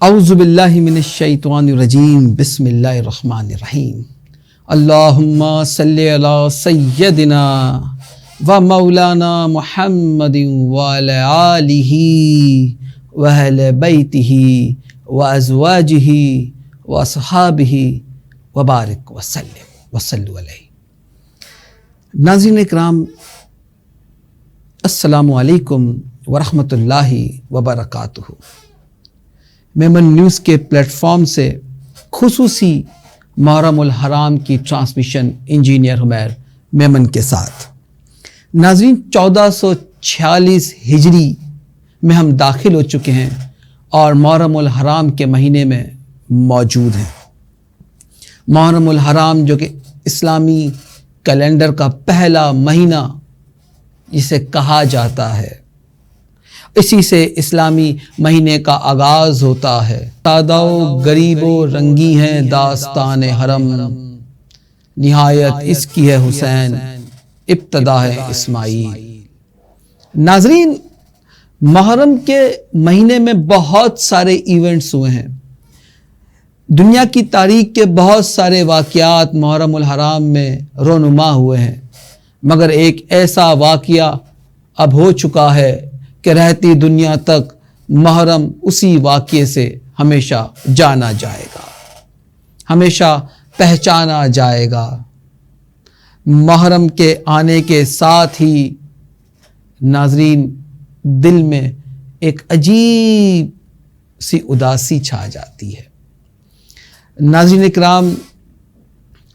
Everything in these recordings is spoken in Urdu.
اعوذ باللہ من الشیطان الرجیم بسم اللہ الرحمن الرحیم اللہم صلی علی سیدنا و مولانا محمد وعلی آلہ و اہل بیتہ و ازواجہ و اصحابہ وبارک وسلم وصلوا علیہ۔ ناظرین اکرام، السلام علیکم ورحمۃ اللہ وبرکاتہ۔ میمن نیوز کے پلیٹ فارم سے خصوصی محرم الحرام کی ٹرانسمیشن انجینئر حمیر میمن کے ساتھ۔ ناظرین، 1446 ہجری میں ہم داخل ہو چکے ہیں اور محرم الحرام کے مہینے میں موجود ہیں۔ محرم الحرام جو کہ اسلامی کیلنڈر کا پہلا مہینہ جسے کہا جاتا ہے، اسی سے اسلامی مہینے کا آغاز ہوتا ہے۔ سادہ و غریب و رنگی ہیں داستان حرم، نہایت اس کی ہے حسین، ابتدا ہے اسماعیل۔ ناظرین، محرم کے مہینے میں بہت سارے ایونٹس ہوئے ہیں۔ دنیا کی تاریخ کے بہت سارے واقعات محرم الحرام میں رونما ہوئے ہیں، مگر ایک ایسا واقعہ اب ہو چکا ہے کہ رہتی دنیا تک محرم اسی واقعے سے ہمیشہ جانا جائے گا، ہمیشہ پہچانا جائے گا۔ محرم کے آنے کے ساتھ ہی ناظرین دل میں ایک عجیب سی اداسی چھا جاتی ہے۔ ناظرین اکرام،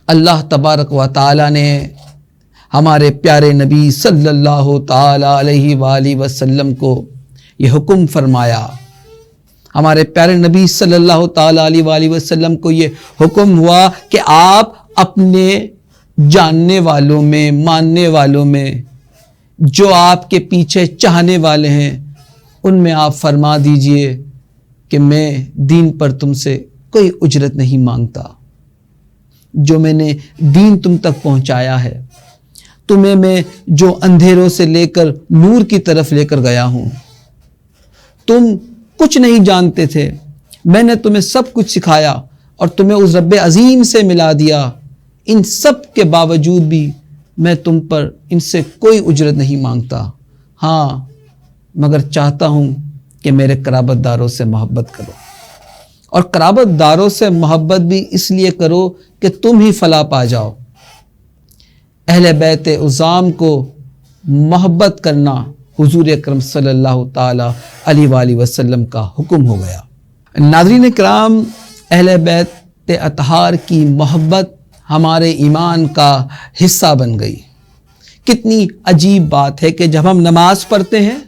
اللہ تبارک و تعالی نے ہمارے پیارے نبی صلی اللہ تعالی علیہ وآلہ وسلم کو یہ حکم فرمایا، ہمارے پیارے نبی صلی اللہ تعالی علیہ وآلہ وسلم کو یہ حکم ہوا کہ آپ اپنے جاننے والوں میں، ماننے والوں میں، جو آپ کے پیچھے چاہنے والے ہیں، ان میں آپ فرما دیجئے کہ میں دین پر تم سے کوئی اجرت نہیں مانگتا۔ جو میں نے دین تم تک پہنچایا ہے، تمہیں میں جو اندھیروں سے لے کر نور کی طرف لے کر گیا ہوں، تم کچھ نہیں جانتے تھے، میں نے تمہیں سب کچھ سکھایا اور تمہیں اس رب عظیم سے ملا دیا۔ ان سب کے باوجود بھی میں تم پر ان سے کوئی اجرت نہیں مانگتا، ہاں مگر چاہتا ہوں کہ میرے قرابت داروں سے محبت کرو، اور قرابت داروں سے محبت بھی اس لیے کرو کہ تم ہی فلاح پا جاؤ۔ اہل بیت عظام کو محبت کرنا حضور اکرم صلی اللہ تعالی علیہ وآلہ وسلم کا حکم ہو گیا۔ ناظرین اکرام، اہل بیت اطہار کی محبت ہمارے ایمان کا حصہ بن گئی۔ کتنی عجیب بات ہے کہ جب ہم نماز پڑھتے ہیں،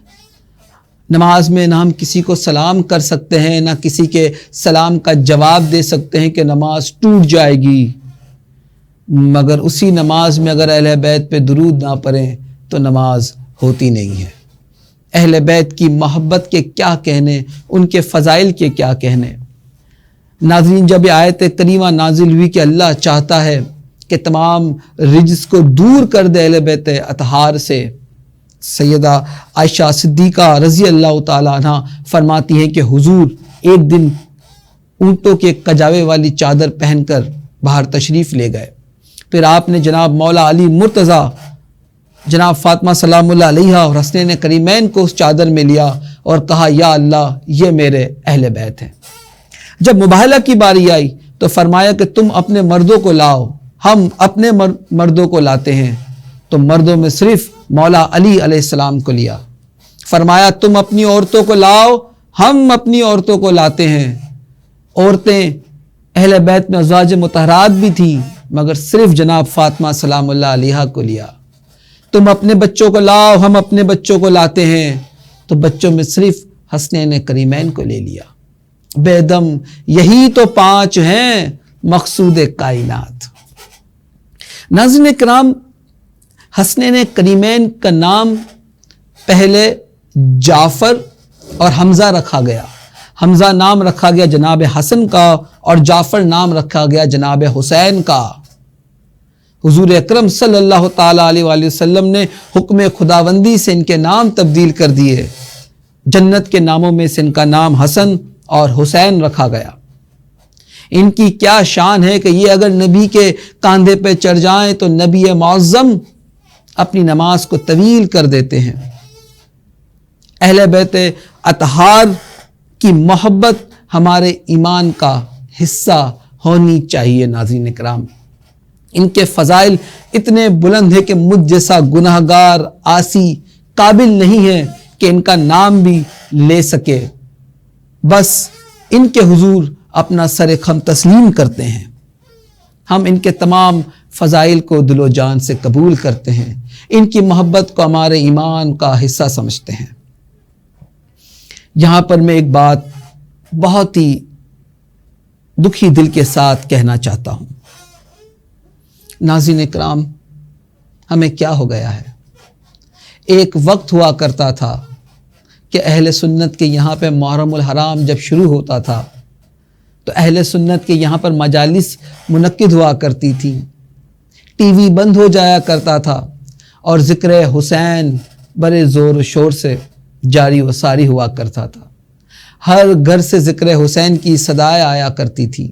نماز میں نہ ہم کسی کو سلام کر سکتے ہیں، نہ کسی کے سلام کا جواب دے سکتے ہیں کہ نماز ٹوٹ جائے گی، مگر اسی نماز میں اگر اہل بیت پہ درود نہ پڑھیں تو نماز ہوتی نہیں ہے۔ اہل بیت کی محبت کے کیا کہنے، ان کے فضائل کے کیا کہنے۔ ناظرین، جب یہ آیت کریمہ نازل ہوئی کہ اللہ چاہتا ہے کہ تمام رجس کو دور کر دے اہل بیت اطہار سے، سیدہ عائشہ صدیقہ رضی اللہ تعالیٰ عنہ فرماتی ہیں کہ حضور ایک دن اونٹوں کے کجاوے والی چادر پہن کر باہر تشریف لے گئے، پھر آپ نے جناب مولا علی مرتضیٰ، جناب فاطمہ سلام اللہ علیہا اور حسنین کریمین کو اس چادر میں لیا اور کہا یا اللہ یہ میرے اہل بیت ہیں۔ جب مباہلہ کی باری آئی تو فرمایا کہ تم اپنے مردوں کو لاؤ، ہم اپنے مردوں کو لاتے ہیں، تو مردوں میں صرف مولا علی علیہ السلام کو لیا۔ فرمایا تم اپنی عورتوں کو لاؤ، ہم اپنی عورتوں کو لاتے ہیں۔ عورتیں اہل بیت میں ازواج مطہرات بھی تھیں، مگر صرف جناب فاطمہ سلام اللہ علیہا کو لیا۔ تم اپنے بچوں کو لاؤ، ہم اپنے بچوں کو لاتے ہیں، تو بچوں میں صرف حسنین کریمین کو لے لیا۔ بے دم یہی تو 5 ہیں مقصود کائنات۔ ناظرین اکرام، حسنین کریمین کا نام پہلے جعفر اور حمزہ رکھا گیا۔ حمزہ نام رکھا گیا جناب حسن کا اور جعفر نام رکھا گیا جناب حسین کا۔ حضور اکرم صلی اللہ تعالی علیہ وآلہ وسلم نے حکم خداوندی سے ان کے نام تبدیل کر دیے۔ جنت کے ناموں میں سے ان کا نام حسن اور حسین رکھا گیا۔ ان کی کیا شان ہے کہ یہ اگر نبی کے کاندھے پہ چڑھ جائیں تو نبی معظم اپنی نماز کو طویل کر دیتے ہیں۔ اہل بیت اطہار کی محبت ہمارے ایمان کا حصہ ہونی چاہیے۔ ناظرین کرام، ان کے فضائل اتنے بلند ہیں کہ مجھ جیسا گناہ گار عاصی قابل نہیں ہے کہ ان کا نام بھی لے سکے، بس ان کے حضور اپنا سر خم تسلیم کرتے ہیں۔ ہم ان کے تمام فضائل کو دل و جان سے قبول کرتے ہیں، ان کی محبت کو ہمارے ایمان کا حصہ سمجھتے ہیں۔ یہاں پر میں ایک بات بہت ہی دکھی دل کے ساتھ کہنا چاہتا ہوں۔ ناظرین کرام، ہمیں کیا ہو گیا ہے؟ ایک وقت ہوا کرتا تھا کہ اہل سنت کے یہاں پہ محرم الحرام جب شروع ہوتا تھا تو اہل سنت کے یہاں پر مجالس منعقد ہوا کرتی تھی، ٹی وی بند ہو جایا کرتا تھا اور ذکر حسین بڑے زور و شور سے جاری و ساری ہوا کرتا تھا۔ ہر گھر سے ذکر حسین کی صدائیں آیا کرتی تھی۔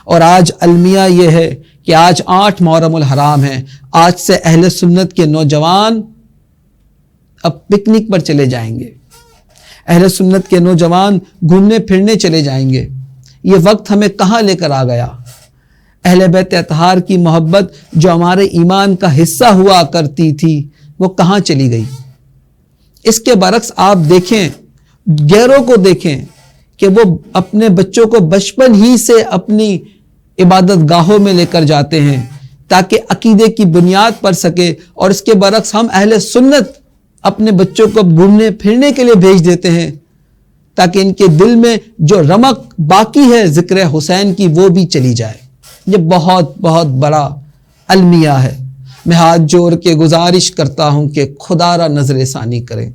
اور آج المیہ یہ ہے کہ آج 8 محرم الحرام ہے، آج سے اہل سنت کے نوجوان اب پکنک پر چلے جائیں گے، اہل سنت کے نوجوان گھومنے پھرنے چلے جائیں گے۔ یہ وقت ہمیں کہاں لے کر آ گیا؟ اہل بیت اطہار کی محبت جو ہمارے ایمان کا حصہ ہوا کرتی تھی وہ کہاں چلی گئی؟ اس کے برعکس آپ دیکھیں، غیروں کو دیکھیں کہ وہ اپنے بچوں کو بچپن ہی سے اپنی عبادت گاہوں میں لے کر جاتے ہیں تاکہ عقیدے کی بنیاد پڑ سکے، اور اس کے برعکس ہم اہل سنت اپنے بچوں کو گھومنے پھرنے کے لیے بھیج دیتے ہیں تاکہ ان کے دل میں جو رمق باقی ہے ذکر حسین کی وہ بھی چلی جائے۔ یہ بہت بہت بڑا المیہ ہے۔ میں ہاتھ جوڑ کے گزارش کرتا ہوں کہ خدا را نظر ثانی کریں،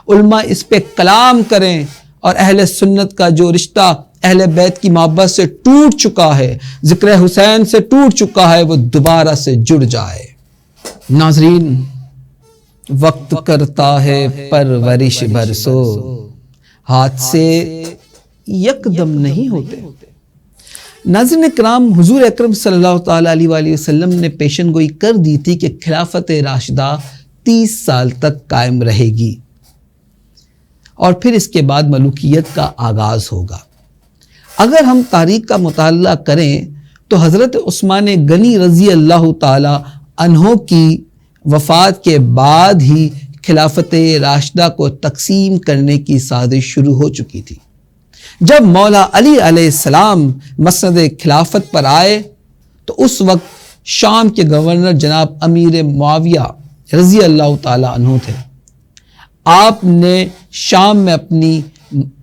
علماء اس پہ کلام کریں اور اہل سنت کا جو رشتہ اہل بیت کی محبت سے ٹوٹ چکا ہے، ذکر حسین سے ٹوٹ چکا ہے، وہ دوبارہ سے جڑ جائے۔ ناظرین، وقت کرتا ہے پرورش برسو، ہاتھ سے یکدم نہیں ہوتے۔ ناظرین کرام، حضور اکرم صلی اللہ تعالیٰ علیہ وآلہ وسلم نے پیشن گوئی کر دی تھی کہ خلافت راشدہ 30 سال تک قائم رہے گی اور پھر اس کے بعد ملوکیت کا آغاز ہوگا۔ اگر ہم تاریخ کا مطالعہ کریں تو حضرت عثمان غنی رضی اللہ تعالیٰ عنہ کی وفات کے بعد ہی خلافت راشدہ کو تقسیم کرنے کی سازش شروع ہو چکی تھی۔ جب مولا علی علیہ السلام مسند خلافت پر آئے تو اس وقت شام کے گورنر جناب امیر معاویہ رضی اللہ تعالیٰ عنہ تھے۔ آپ نے شام میں اپنی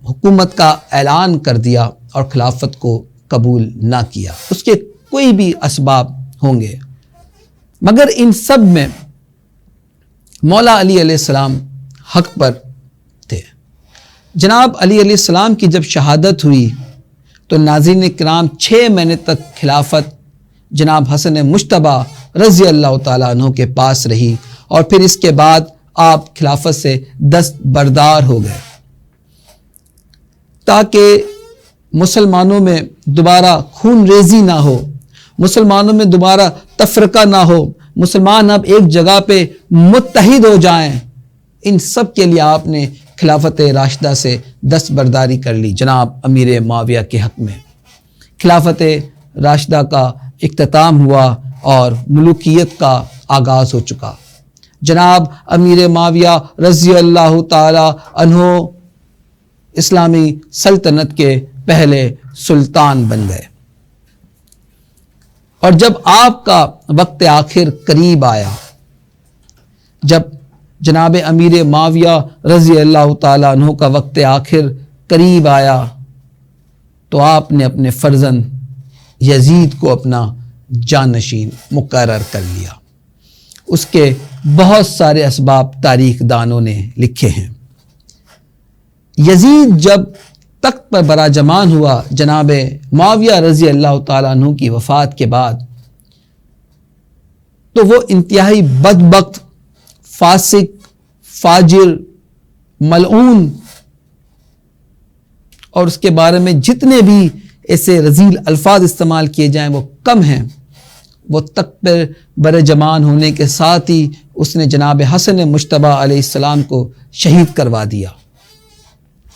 حکومت کا اعلان کر دیا اور خلافت کو قبول نہ کیا۔ اس کے کوئی بھی اسباب ہوں گے، مگر ان سب میں مولا علی علیہ السلام حق پر تھے۔ جناب علی علیہ السلام کی جب شہادت ہوئی تو ناظرین کرام 6 مہینے تک خلافت جناب حسن مجتبیٰ رضی اللہ تعالیٰ عنہ کے پاس رہی اور پھر اس کے بعد آپ خلافت سے دستبردار ہو گئے تاکہ مسلمانوں میں دوبارہ خون ریزی نہ ہو، مسلمانوں میں دوبارہ تفرقہ نہ ہو، مسلمان اب ایک جگہ پہ متحد ہو جائیں۔ ان سب کے لیے آپ نے خلافت راشدہ سے دستبرداری کر لی جناب امیر معاویہ کے حق میں۔ خلافت راشدہ کا اختتام ہوا اور ملوکیت کا آغاز ہو چکا۔ جناب امیر معاویہ رضی اللہ تعالی عنہ اسلامی سلطنت کے پہلے سلطان بن گئے، اور جب آپ کا وقت آخر قریب آیا، جب جناب امیر معاویہ رضی اللہ تعالیٰ عنہ کا وقت آخر قریب آیا تو آپ نے اپنے فرزند یزید کو اپنا جانشین مقرر کر لیا۔ اس کے بہت سارے اسباب تاریخ دانوں نے لکھے ہیں۔ یزید جب تخت پر براجمان ہوا جناب معاویہ رضی اللہ تعالیٰ عنہ کی وفات کے بعد، تو وہ انتہائی بدبخت، فاسق، فاجر، ملعون اور اس کے بارے میں جتنے بھی ایسے رذیل الفاظ استعمال کیے جائیں وہ کم ہیں. وہ تک بر جمان ہونے کے ساتھ ہی اس نے جناب حسن مجتبی علیہ السلام کو شہید کروا دیا.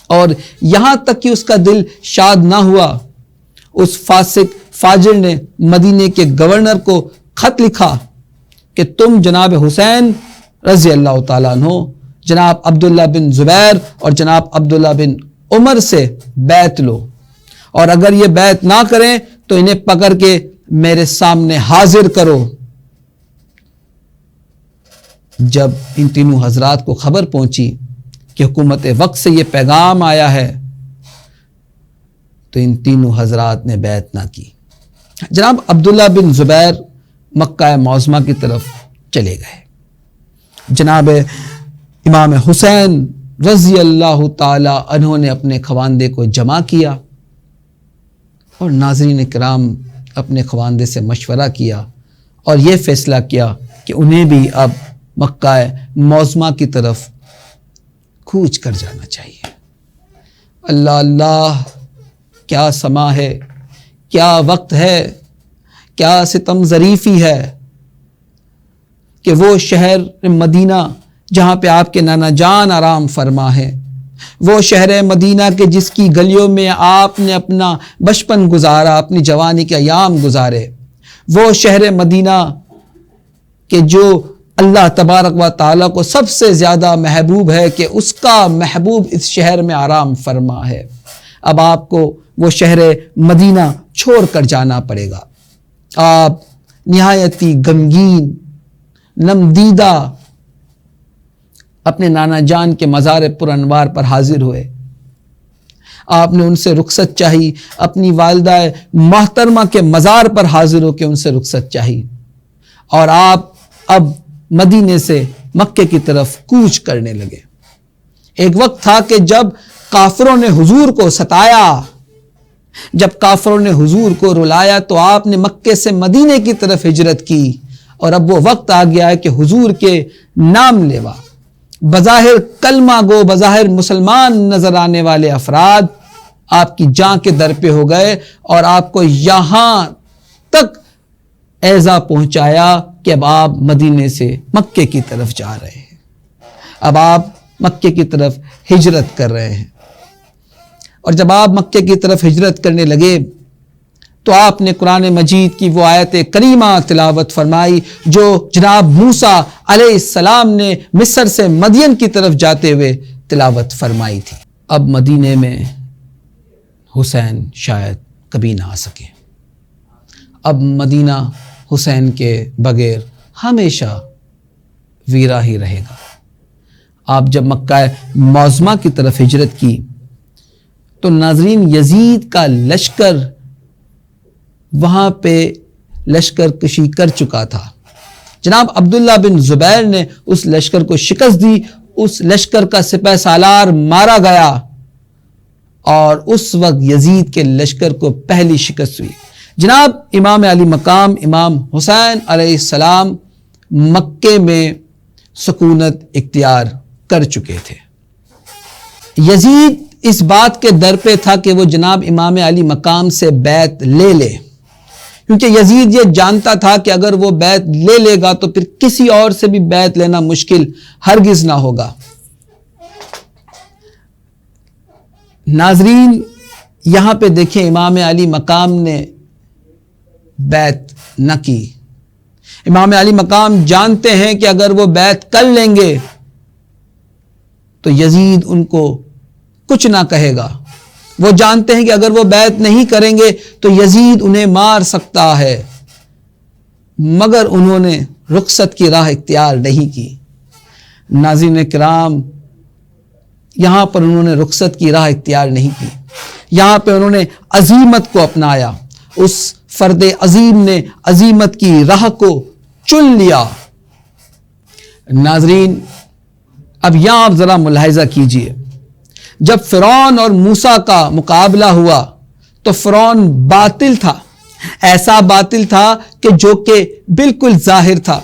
اور یہاں تک کہ اس کا دل شاد نہ ہوا، اس فاسق فاجر نے مدینے کے گورنر کو خط لکھا کہ تم جناب حسین رضی اللہ تعالیٰ عنہ، جناب عبداللہ بن زبیر اور جناب عبداللہ بن عمر سے بیعت لو، اور اگر یہ بیعت نہ کریں تو انہیں پکڑ کے میرے سامنے حاضر کرو. جب ان تینوں حضرات کو خبر پہنچی کہ حکومت وقت سے یہ پیغام آیا ہے تو ان تینوں حضرات نے بیعت نہ کی. جناب عبداللہ بن زبیر مکہ معظمہ کی طرف چلے گئے. جناب امام حسین رضی اللہ تعالی عنہ نے اپنے خواندے کو جمع کیا اور ناظرین کرام اپنے خواندے سے مشورہ کیا اور یہ فیصلہ کیا کہ انہیں بھی اب مکہ معظمہ کی طرف کوچ کر جانا چاہیے. اللہ اللہ، کیا سما ہے، کیا وقت ہے، کیا ستم ظریفی ہے کہ وہ شہر مدینہ جہاں پہ آپ کے نانا جان آرام فرما ہے، وہ شہر مدینہ کے جس کی گلیوں میں آپ نے اپنا بچپن گزارا، اپنی جوانی کے ایام گزارے، وہ شہر مدینہ کہ جو اللہ تبارک و تعالیٰ کو سب سے زیادہ محبوب ہے کہ اس کا محبوب اس شہر میں آرام فرما ہے، اب آپ کو وہ شہر مدینہ چھوڑ کر جانا پڑے گا. آپ نہایتی غمگین نمدیدہ اپنے نانا جان کے مزار پر انوار پر حاضر ہوئے. آپ نے ان سے رخصت چاہی، اپنی والدہ محترمہ کے مزار پر حاضر ہو کے ان سے رخصت چاہی، اور آپ اب مدینے سے مکے کی طرف کوچ کرنے لگے. ایک وقت تھا کہ جب کافروں نے حضور کو ستایا، جب کافروں نے حضور کو رلایا تو آپ نے مکے سے مدینے کی طرف ہجرت کی، اور اب وہ وقت آ گیا ہے کہ حضور کے نام لیوا، بظاہر کلمہ گو، بظاہر مسلمان نظر آنے والے افراد آپ کی جان کے در پہ ہو گئے اور آپ کو یہاں تک ایذا پہنچایا کہ اب آپ مدینے سے مکے کی طرف جا رہے ہیں، اب آپ مکے کی طرف ہجرت کر رہے ہیں. اور جب آپ مکے کی طرف ہجرت کرنے لگے تو آپ نے قرآن مجید کی وہ آیت کریمہ تلاوت فرمائی جو جناب موسیٰ علیہ السلام نے مصر سے مدین کی طرف جاتے ہوئے تلاوت فرمائی تھی. اب مدینے میں حسین شاید کبھی نہ آ سکے، اب مدینہ حسین کے بغیر ہمیشہ ویرا ہی رہے گا. آپ جب مکہ معظمہ کی طرف ہجرت کی تو ناظرین یزید کا لشکر وہاں پہ لشکر کشی کر چکا تھا. جناب عبداللہ بن زبیر نے اس لشکر کو شکست دی، اس لشکر کا سپہ سالار مارا گیا، اور اس وقت یزید کے لشکر کو پہلی شکست ہوئی. جناب امام علی مقام امام حسین علیہ السلام مکے میں سکونت اختیار کر چکے تھے. یزید اس بات کے در پہ تھا کہ وہ جناب امام علی مقام سے بیعت لے لے، کیونکہ یزید یہ جانتا تھا کہ اگر وہ بیعت لے لے گا تو پھر کسی اور سے بھی بیعت لینا مشکل ہرگز نہ ہوگا. ناظرین یہاں پہ دیکھیں امام علی مقام نے بیعت نہ کی. امام علی مقام جانتے ہیں کہ اگر وہ بیعت کر لیں گے تو یزید ان کو کچھ نہ کہے گا. وہ جانتے ہیں کہ اگر وہ بیعت نہیں کریں گے تو یزید انہیں مار سکتا ہے، مگر انہوں نے رخصت کی راہ اختیار نہیں کی. ناظرین کرام یہاں پر انہوں نے رخصت کی راہ اختیار نہیں کی، یہاں پہ انہوں نے عزیمت کو اپنایا. اس فرد عظیم نے عزیمت کی راہ کو چن لیا. ناظرین اب یہاں آپ ذرا ملاحظہ کیجئے، جب فرعون اور موسیٰ کا مقابلہ ہوا تو فرعون باطل تھا، ایسا باطل تھا کہ جو کہ بالکل ظاہر تھا.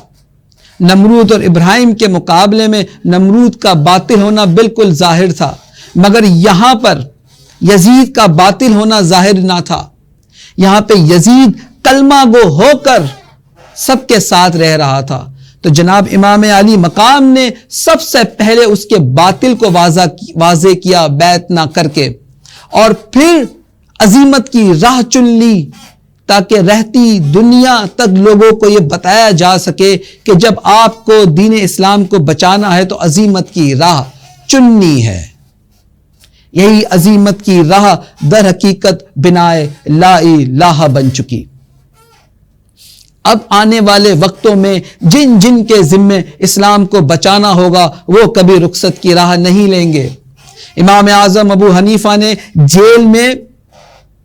نمرود اور ابراہیم کے مقابلے میں نمرود کا باطل ہونا بالکل ظاہر تھا، مگر یہاں پر یزید کا باطل ہونا ظاہر نہ تھا، یہاں پہ یزید کلمہ گو ہو کر سب کے ساتھ رہ رہا تھا، تو جناب امام علی مقام نے سب سے پہلے اس کے باطل کو واضح کیا بیعت نہ کر کے، اور پھر عزیمت کی راہ چن لی تاکہ رہتی دنیا تک لوگوں کو یہ بتایا جا سکے کہ جب آپ کو دین اسلام کو بچانا ہے تو عزیمت کی راہ چننی ہے۔ یہی عزیمت کی راہ در حقیقت بنائے لا الہ بن چکی۔ اب آنے والے وقتوں میں جن جن کے ذمے اسلام کو بچانا ہوگا وہ کبھی رخصت کی راہ نہیں لیں گے۔ امام اعظم ابو حنیفہ نے جیل میں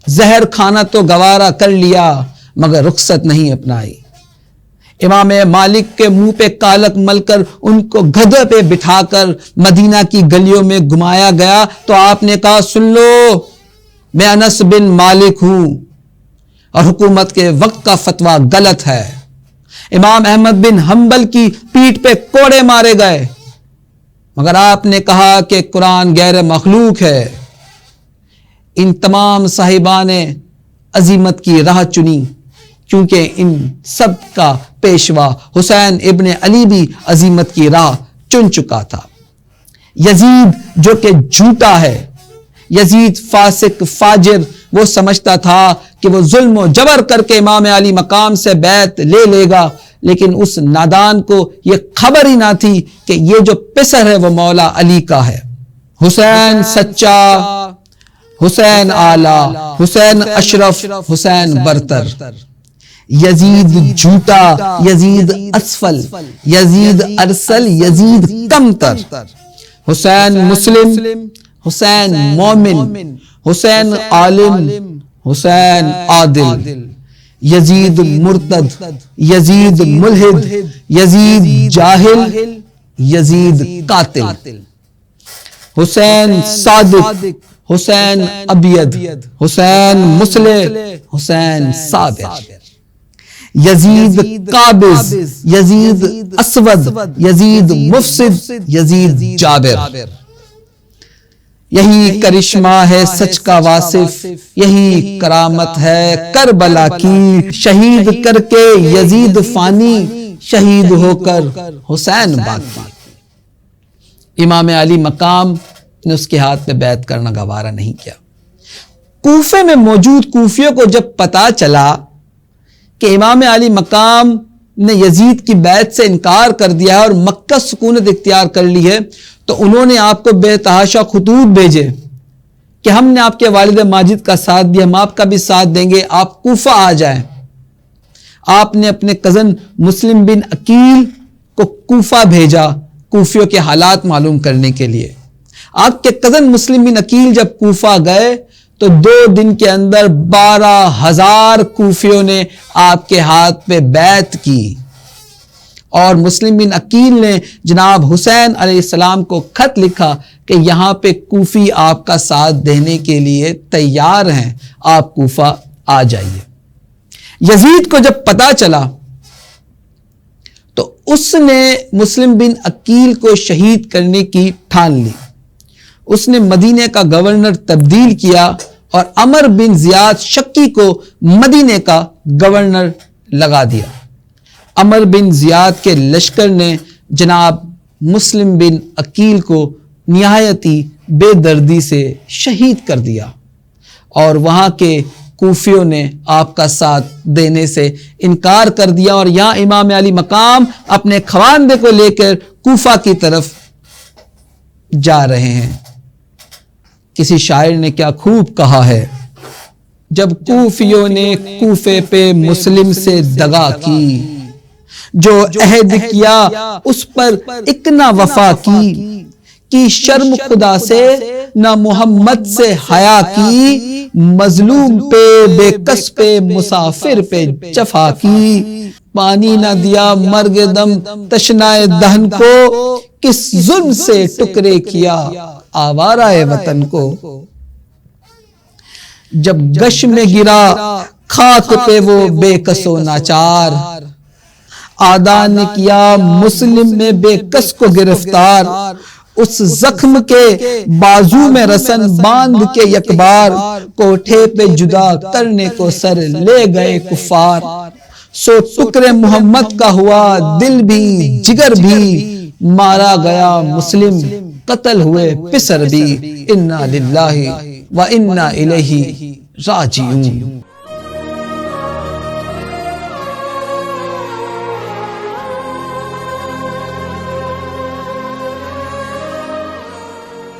زہر کھانا تو گوارا کر لیا مگر رخصت نہیں اپنائی۔ امام مالک کے منہ پہ کالک مل کر ان کو گدھے پہ بٹھا کر مدینہ کی گلیوں میں گھمایا گیا تو آپ نے کہا سن لو میں انس بن مالک ہوں اور حکومت کے وقت کا فتویٰ غلط ہے۔ امام احمد بن حنبل کی پیٹھ پہ کوڑے مارے گئے مگر آپ نے کہا کہ قرآن غیر مخلوق ہے۔ ان تمام صاحبان عزیمت کی راہ چنی کیونکہ ان سب کا پیشوا حسین ابن علی بھی عزیمت کی راہ چن چکا تھا۔ یزید جو کہ جھوٹا ہے، یزید فاسق فاجر، وہ سمجھتا تھا کہ وہ ظلم و جبر کر کے امام علی مقام سے بیعت لے لے گا، لیکن اس نادان کو یہ خبر ہی نہ تھی کہ یہ جو پسر ہے وہ مولا علی کا ہے۔ حسین سچا، حسین اعلیٰ، حسین اشرف، حسین برتر۔ یزید جھوٹا، یزید اسفل، یزید ارسل، یزید کمتر۔ حسین مسلم، حسین مومن، حسین عالم، حسین عادل۔ یزید مرتد، یزید ملحد، یزید جاہل، یزید قاتل۔ حسین صادق، حسین ابید، حسین مصلح، حسین صابر۔ یزید قابض، یزید اسود، یزید مفسد، یزید جابر۔ یہی کرشمہ ہے سچ کا واصف، یہی کرامت ہے کربلا کی، شہید کر کے یزید فانی، شہید ہو کر حسین باقی۔ امام علی مقام نے اس کے ہاتھ پہ بیعت کرنا گوارا نہیں کیا۔ کوفے میں موجود کوفیوں کو جب پتا چلا کہ امام علی مقام نے یزید کی بیعت سے انکار کر دیا ہے اور مکہ سکونت اختیار کر لی ہے تو انہوں نے آپ کو بے تحاشا خطوط بھیجے کہ ہم نے آپ کے والد ماجد کا ساتھ دیا، ہم آپ کا بھی ساتھ دیں گے، آپ کوفہ آ جائیں۔ آپ نے اپنے کزن مسلم بن عقیل کو کوفہ بھیجا کوفیوں کے حالات معلوم کرنے کے لیے۔ آپ کے کزن مسلم بن عقیل جب کوفہ گئے تو 2 دن کے اندر 12,000 کوفیوں نے آپ کے ہاتھ پہ بیعت کی، اور مسلم بن عقیل نے جناب حسین علیہ السلام کو خط لکھا کہ یہاں پہ کوفی آپ کا ساتھ دینے کے لیے تیار ہیں، آپ کوفہ آ جائیے۔ یزید کو جب پتا چلا تو اس نے مسلم بن عقیل کو شہید کرنے کی ٹھان لی۔ اس نے مدینے کا گورنر تبدیل کیا اور عمر بن زیاد شکی کو مدینے کا گورنر لگا دیا۔ عمر بن زیاد کے لشکر نے جناب مسلم بن عقیل کو نہایتی بے دردی سے شہید کر دیا، اور وہاں کے کوفیوں نے آپ کا ساتھ دینے سے انکار کر دیا، اور یہاں امام علی مقام اپنے خواندے کو لے کر کوفہ کی طرف جا رہے ہیں۔ کسی شاعر نے کیا خوب کہا ہے، جب کوفیوں نے کوفے پہ مسلم سے دغا کی، جو عہد کیا اس پر ایک نہ وفا کی شرم خدا سے نہ محمد سے حیا کی، مظلوم پہ بے کس پہ مسافر پہ جفا کی، پانی نہ دیا مرگ دم تشنائے دہن کو، کس ظلم سے ٹکڑے کیا آوارہ وطن کو۔ جب گش میں گرا خاک پہ وہ بے کس و ناچار، آدھا نے کیا مسلم میں بے کس کو گرفتار، اس زخم کے بازو میں رسن باندھ کے یک بار کوٹھے پہ جدا کرنے کو سر لے گئے کفار سو ٹکڑے محمد کا ہوا دل بھی جگر بھی مارا گیا مسلم قتل ہوئے پسر بھی انا للہ و انا الیہ راجعون